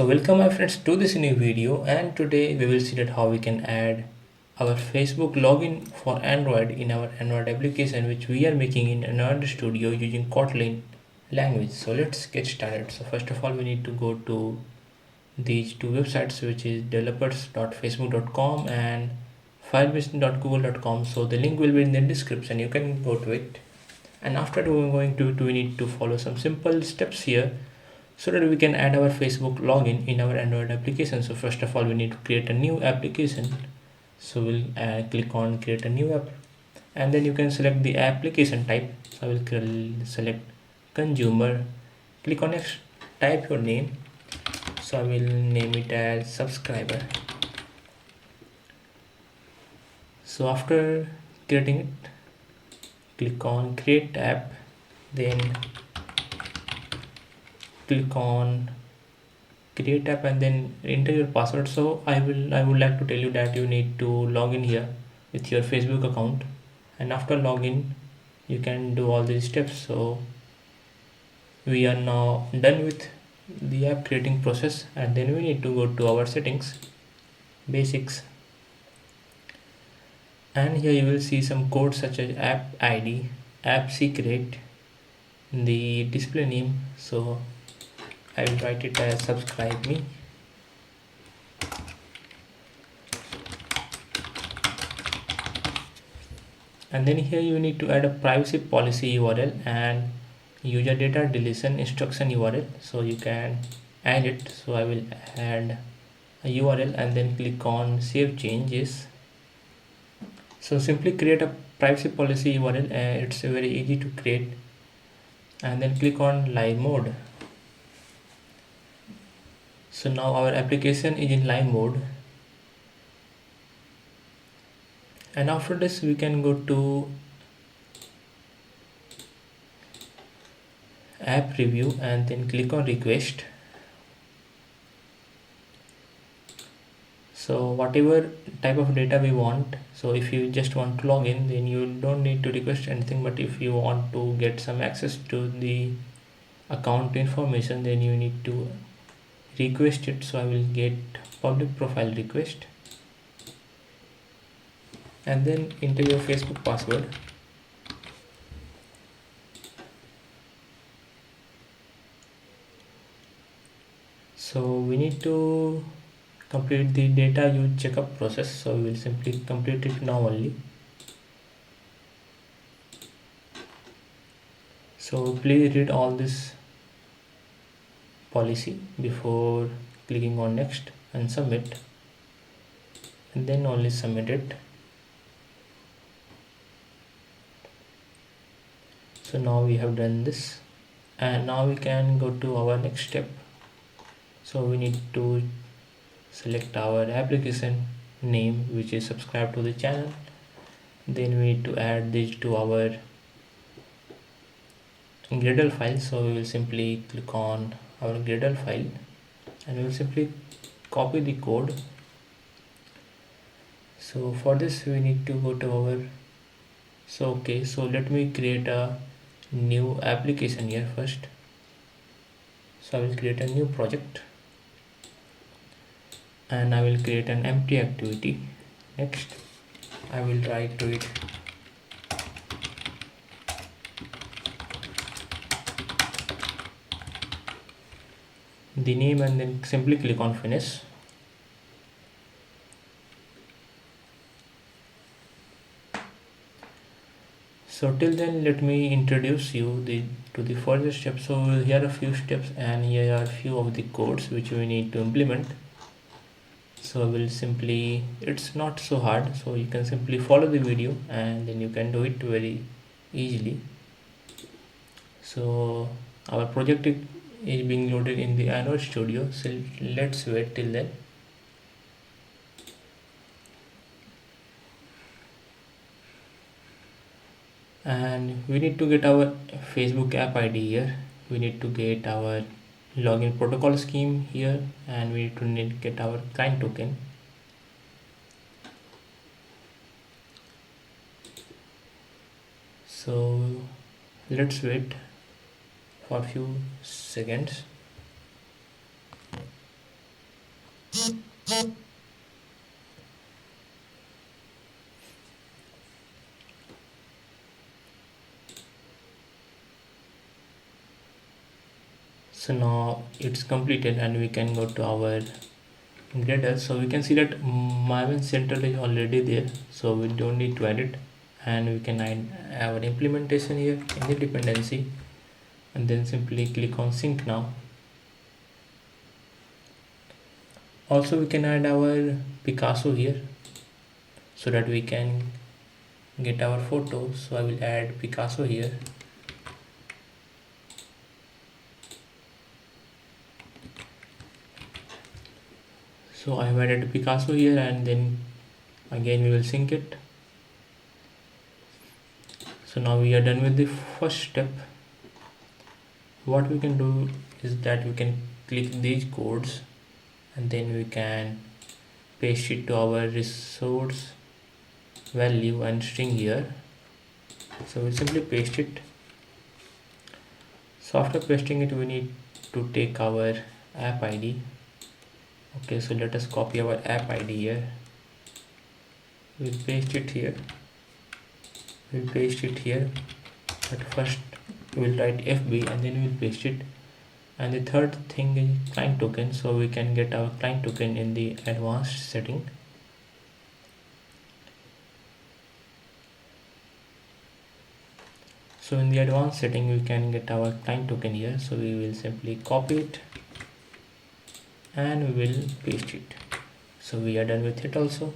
So welcome my friends to this new video, and today we will see that how we can add our Facebook login for Android in our Android application which we are making in Android Studio using Kotlin language. So let's get started. So first of all we need to go to these two websites, which is developers.facebook.com and firebase.google.com. So the link will be in the description, you can go to it. And after going to it, we need to follow some simple steps here so that we can add our Facebook login in our Android application. So first of all we need to create a new application. So we'll click on create a new app, and then you can select the application type. So I will select consumer, click on next, type your name. So I will name it as subscriber. So after creating it, click on create app, then click on create app and then enter your password. So I would like to tell you that you need to log in here with your Facebook account, and after login you can do all these steps. So we are now done with the app creating process, and then we need to go to our settings, basics, and here you will see some codes such as app id, app secret, the display name. So I will write it as subscribe me, and then here you need to add a privacy policy URL and user data deletion instruction URL. So you can add it. So I will add a URL and then click on save changes. So simply create a privacy policy URL, it's very easy to create, and then click on live mode. So now our application is in live mode, and after this we can go to app review and then click on request. So whatever type of data we want, so if you just want to log in, then you don't need to request anything, but if you want to get some access to the account information, then you need to request it. So I will get public profile request, and then enter your Facebook password. So we need to complete the data use checkup process, so we will simply complete it now only. So please read all this policy before clicking on next and submit, and then only submit it. So now we have done this, and now we can go to our next step. So we need to select our application name, which is subscribe to the channel. Then we need to add this to our Gradle file. So we will simply click on our Gradle file, and we will simply copy the code. So for this we need to go to our, so let me create a new application here first. So I will create a new project, and I will create an empty activity. Next I will write to it the name, and then simply click on finish. So till then let me introduce you to the further steps. So here are a few steps, and here are a few of the codes which we need to implement. So I will simply, it's not so hard, so you can simply follow the video and then you can do it very easily. So our project is being loaded in the Android Studio, so let's wait till then. And we need to get our Facebook app ID here. We need to get our login protocol scheme here, and we need to get our client token. So let's wait for a few seconds. So now it's completed and we can go to our Gradle. So we can see that my main central is already there, so we don't need to add it, and we can add our implementation here in the dependency, and then simply click on sync now. Also we can add our Picasso here so that we can get our photos. So I will add Picasso here. So I have added Picasso here, and then again we will sync it. So now we are done with the first step. What we can do is that we can click these codes and then we can paste it to our resource value and string here. So we'll simply paste it. So after pasting it, we need to take our app ID. Okay, so let us copy our app ID here. We'll paste it here. But first we'll write FB and then we'll paste it. And the third thing is client token, so we can get our client token in the advanced setting. So in the advanced setting we can get our client token here, so we will simply copy it and we will paste it. So we are done with it also.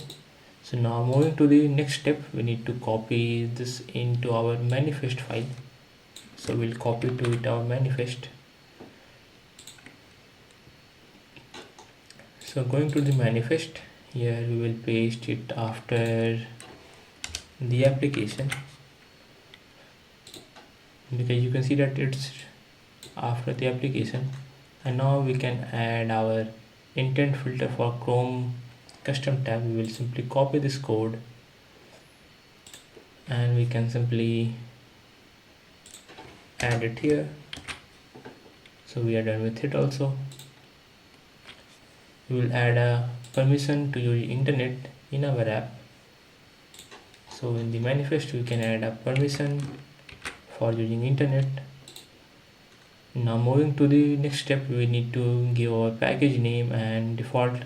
So now moving to the next step, we need to copy this into our manifest file. So we'll copy to it our manifest. So going to the manifest, here we will paste it after the application, because you can see that it's after the application. And now we can add our intent filter for Chrome custom tab. We will simply copy this code and we can simply add it here. So we are done with it also. We will add a permission to use internet in our app. So in the manifest we can add a permission for using internet. Now moving to the next step, we need to give our package name and default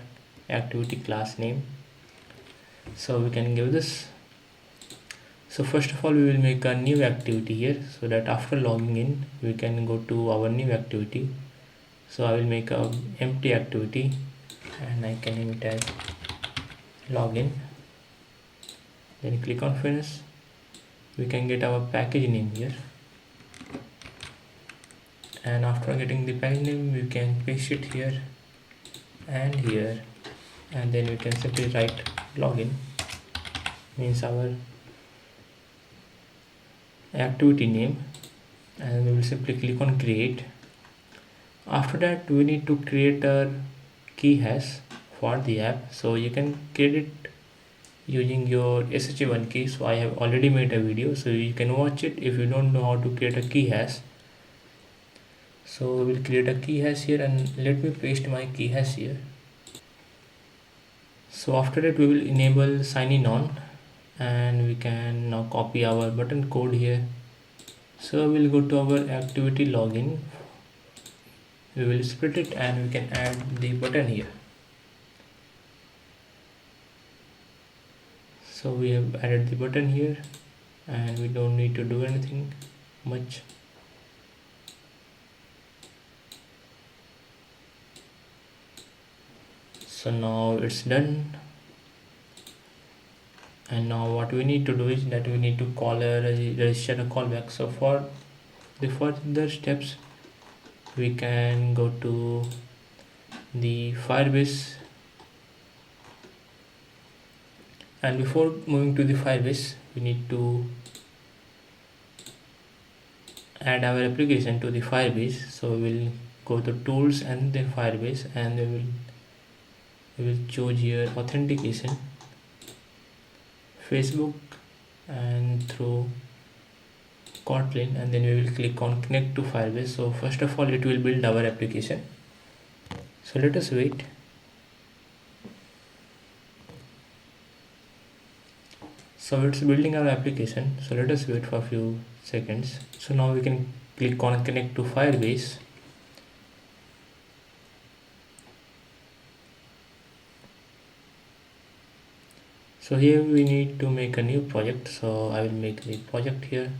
activity class name. So we can give this. So first of all we will make a new activity here, so that after logging in we can go to our new activity. So I will make a empty activity and I can name it as login. Then click on finish. We can get our package name here, and after getting the package name we can paste it here and here, and then we can simply write login, means our activity name, and we will simply click on create. After that we need to create a key hash for the app. So you can create it using your SHA1 key. So I have already made a video, so you can watch it if you don't know how to create a key hash. So we will create a key hash here, and let me paste my key hash here. So after that we will enable sign in on, and we can now copy our button code here. So we'll go to our activity login. We will split it and we can add the button here. So we have added the button here and we don't need to do anything much. So now it's done, and now what we need to do is that we need to call a register a callback. So for the further steps we can go to the Firebase, and before moving to the Firebase we need to add our application to the Firebase. So we will go to tools and then Firebase, and we will choose here authentication, Facebook, and through Kotlin, and then we will click on connect to Firebase. So first of all it will build our application, so let us wait. So it's building our application, so let us wait for a few seconds. So now we can click on connect to Firebase, So here we need to make a new project, so I will make a project here.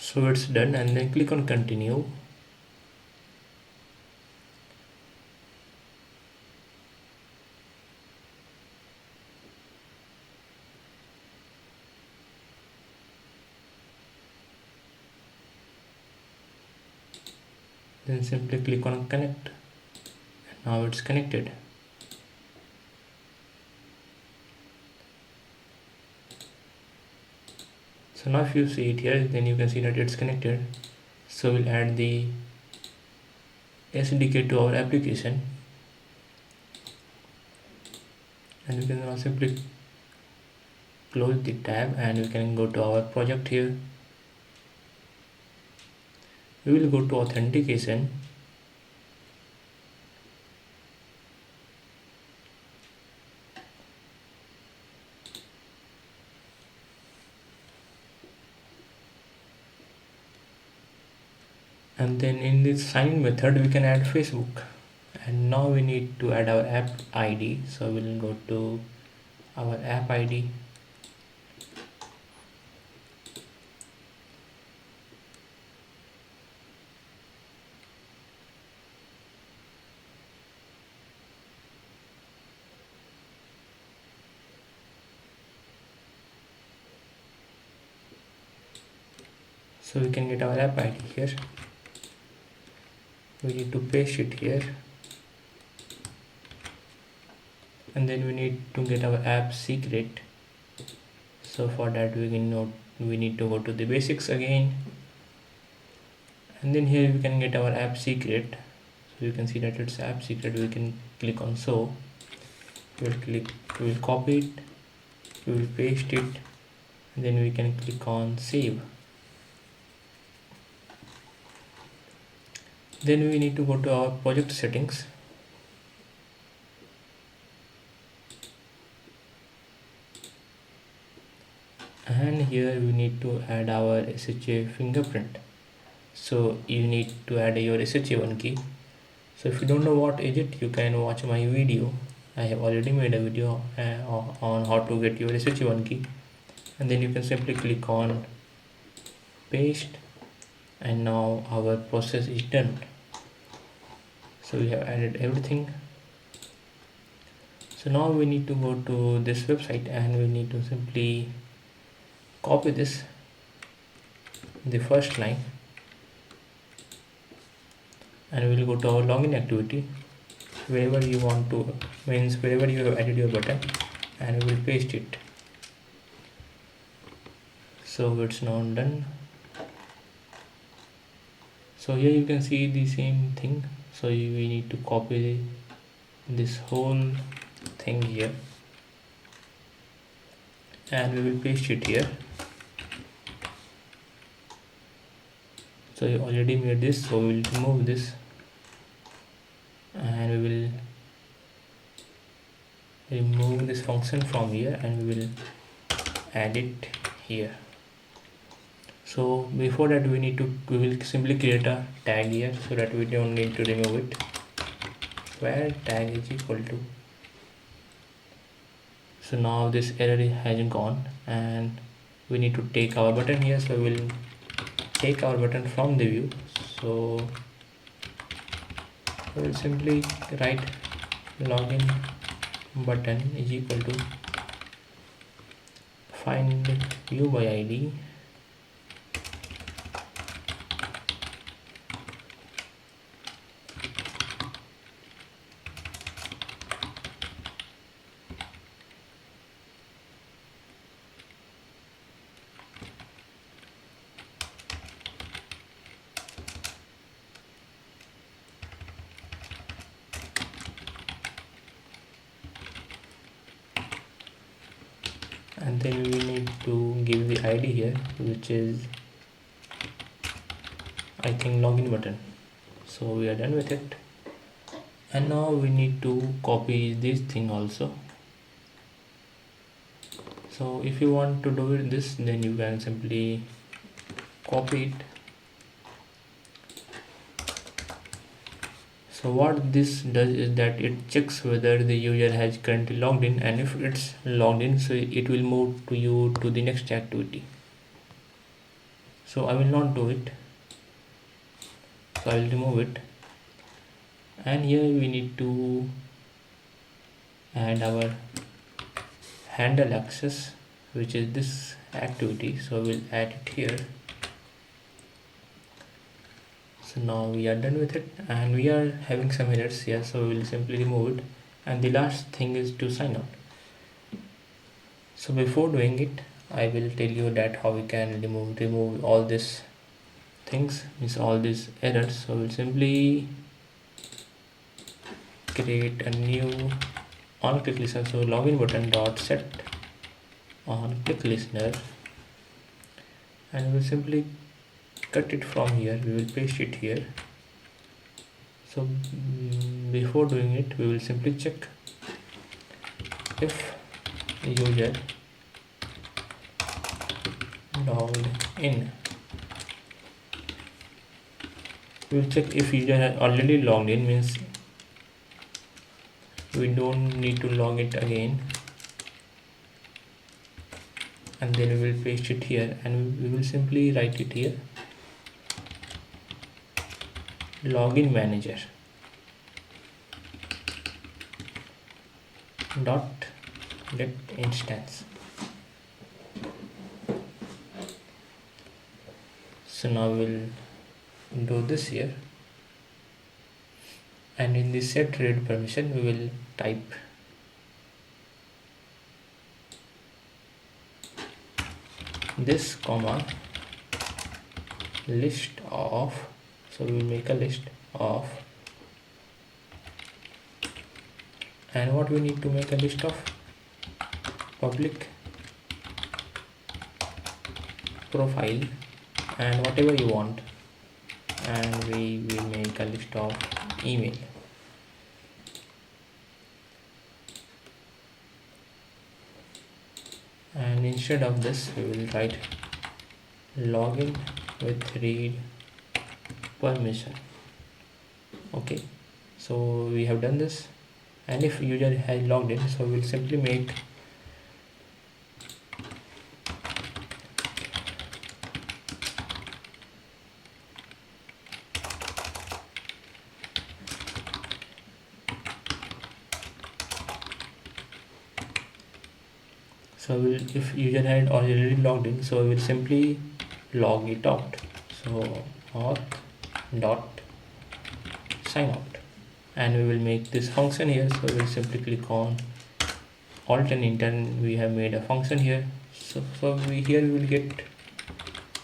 So it's done, and then click on continue. Then simply click on connect, and now it's connected. So now if you see it here, then you can see that it's connected. So we'll add the SDK to our application, and we can now simply close the tab, and we can go to our project here. We will go to authentication, and then in this sign method we can add Facebook. And now we need to add our app ID, so we'll go to our app ID, so we can get our app ID here. We need to paste it here, and then we need to get our app secret. So for that we need to go to the basics again, and then here we can get our app secret. So you can see that it's app secret. We can click on so. We will copy it, we will paste it, and then we can click on save. Then we need to go to our project settings, and here we need to add our SHA fingerprint. So you need to add your SHA1 key. So if you don't know what is it, you can watch my video. I have already made a video on how to get your SHA1 key, and then you can simply click on paste, and now our process is done. So we have added everything. So now we need to go to this website, and we need to simply copy this, the first line, and we will go to our login activity, wherever you want to, means wherever you have added your button, and we will paste it. So it's now done. So here you can see the same thing. So we need to copy this whole thing here, and we will paste it here. So you already made this, so we will remove this, and we will remove this function from here, and we will add it here. So before that we will simply create a tag here, so that we don't need to remove it, where tag is equal to. So now this error has gone, and we need to take our button here. So we will take our button from the view. So we will simply write login button is equal to find view by ID, and then we need to give the ID here, which is I think login button. So we are done with it, and now we need to copy this thing also. So if you want to do it this, then you can simply copy it. So what this does is that it checks whether the user has currently logged in, and if it's logged in, so it will move to you to the next activity. So I will not do it, so I will remove it, and here we need to add our handle access, which is this activity. So we'll add it here. So now we are done with it, and we are having some errors here, so we will simply remove it. And the last thing is to sign out. So before doing it, I will tell you that how we can remove all these things, means all these errors. So we'll simply create a new on click listener. So login button dot set on click listener, and we'll simply cut it from here. We will paste it here. So before doing it, we will simply check if user logged in. We will check if user has already logged in, means we don't need to log it again, and then we will paste it here, and we will simply write it here, login manager dot get instance. So now we'll do this here, and in the set read permission we will type this comma list of. So we will make a list of, and what we need to make a list of, public profile and whatever you want, and we will make a list of email. And instead of this, we will write login with read permission. Okay, so we have done this, and if user has logged in, so we'll simply make if user had already logged in, so we will simply log it out. So auth dot sign out, and we will make this function here. So we will simply click on alt and enter, and we have made a function here. So here we will get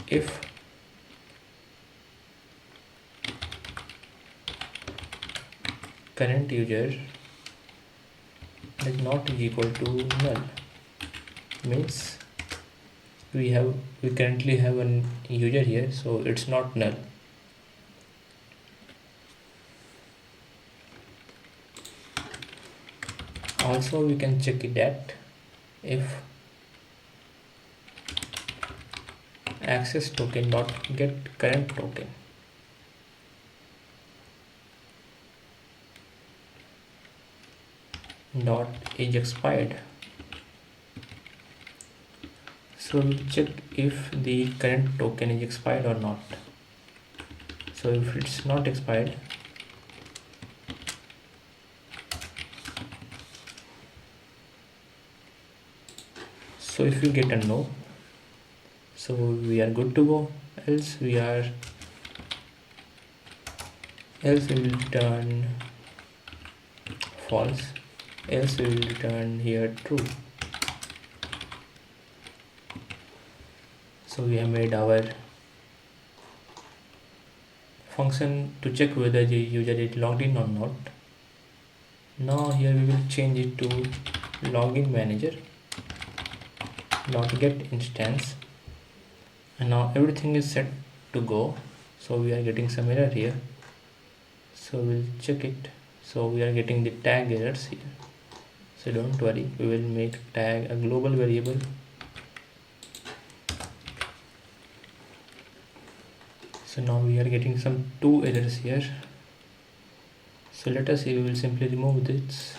if current user is not equal to null, means we currently have a user here, so it's not null. Also we can check it that if access token dot get current token dot is expired. So we check if the current token is expired or not. So if it's not expired, so if we get a no, so we are good to go. Else we will return false, else we will return here true. So we have made our function to check whether the user is logged in or not. Now here we will change it to login manager dot get instance, and now everything is set to go. So we are getting some error here, so we'll check it. So we are getting the tag errors here, so don't worry, we will make tag a global variable. So now we are getting some 2 errors here, so let us see, we will simply remove this.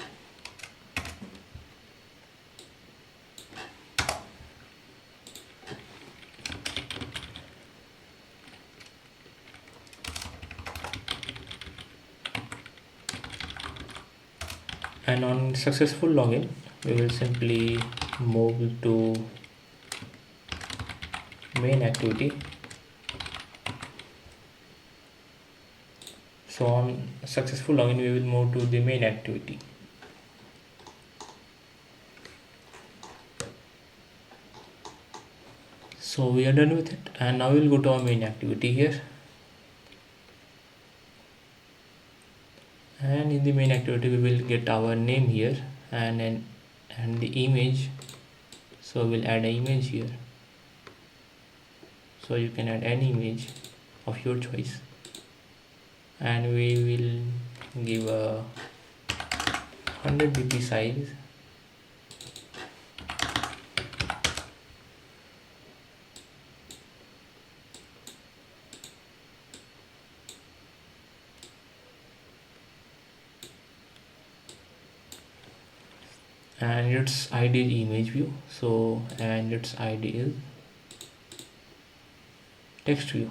And on successful login, we will simply move to main activity. So on successful login, we will move to the main activity. So we are done with it, and now we'll go to our main activity here, and in the main activity we will get our name here and the image. So we'll add an image here, so you can add any image of your choice, and we will give a 100 dp size, and its ID is image view, so and its ID is text view.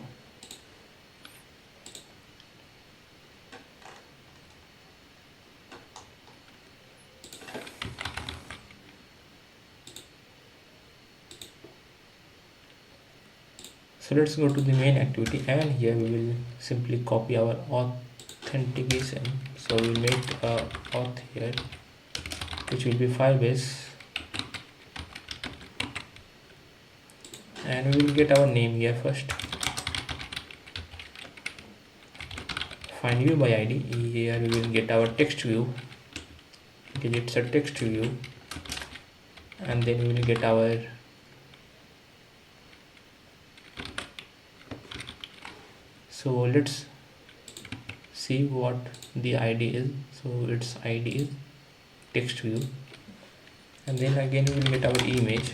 So let's go to the main activity, and here we will simply copy our authentication. So we'll make a auth here, which will be Firebase, and we will get our name here first. Find view by ID, here we will get our text view because it's a text view, and then we will get our so let's see what the ID is. So its ID is text view, and then again we will get our image.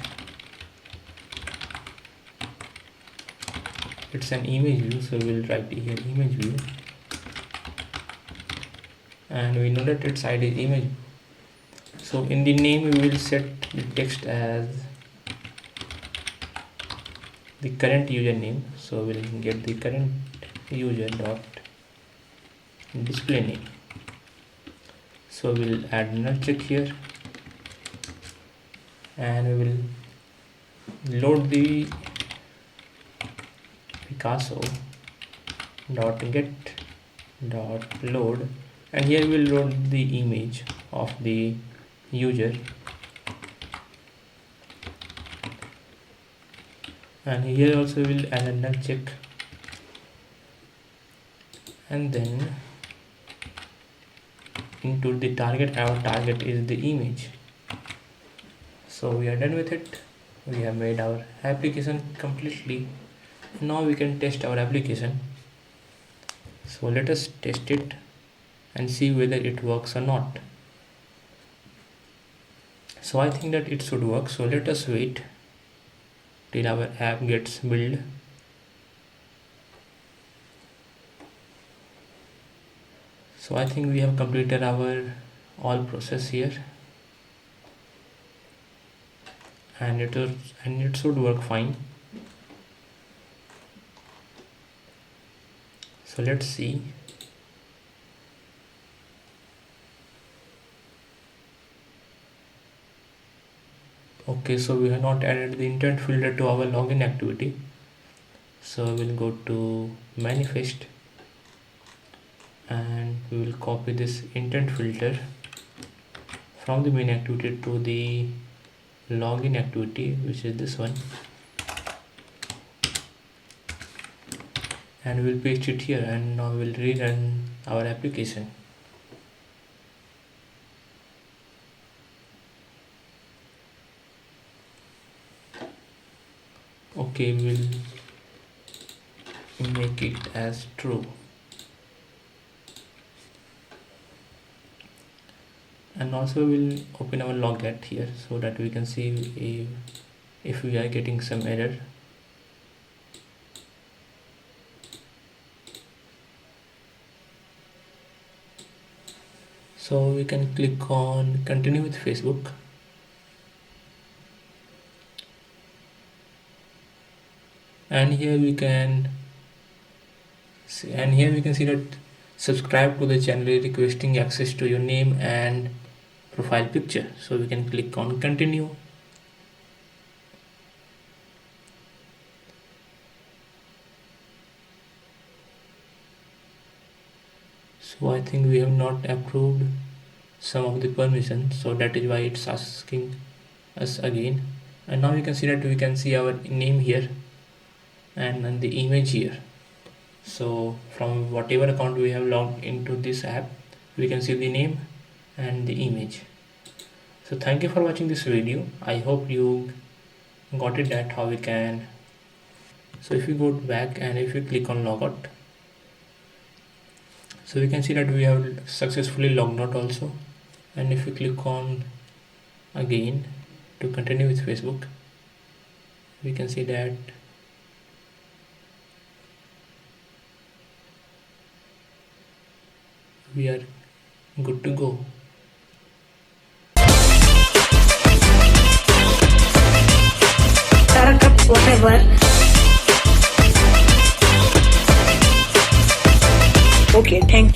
It's an image view, so we will write here image view, and we know that its ID is image. So in the name we will set the text as the current username, so we'll get the current user dot display name. So we'll add null check here, and we will load the Picasso dot get dot load, and here we'll load the image of the user, and here also we'll add a null check, and then into the target, our target is the image. So we are done with it, we have made our application completely. Now we can test our application. So let us test it and see whether it works or not. So I think that it should work, so let us wait till our app gets built. So I think we have completed our all process here, and it should work fine. So let's see. Okay, so we have not added the intent filter to our login activity, so we'll go to manifest, and we will copy this intent filter from the main activity to the login activity, which is this one, and we'll paste it here, and now we'll rerun our application. Okay, we'll make it as true. And also we'll open our logget here so that we can see if we are getting some error. So we can click on continue with Facebook. And here we can see, that subscribe to the channel requesting access to your name and profile picture. So we can click on continue. So I think we have not approved some of the permissions, so that is why it's asking us again. And now we can see that we can see our name here and the image here. So from whatever account we have logged into this app, we can see the name and the image. So thank you for watching this video. I hope you got it that how we can. So if you go back and if you click on logout, so we can see that we have successfully logged out also. And if you click on again to continue with Facebook, we can see that we are good to go. Whatever. Okay, thank you.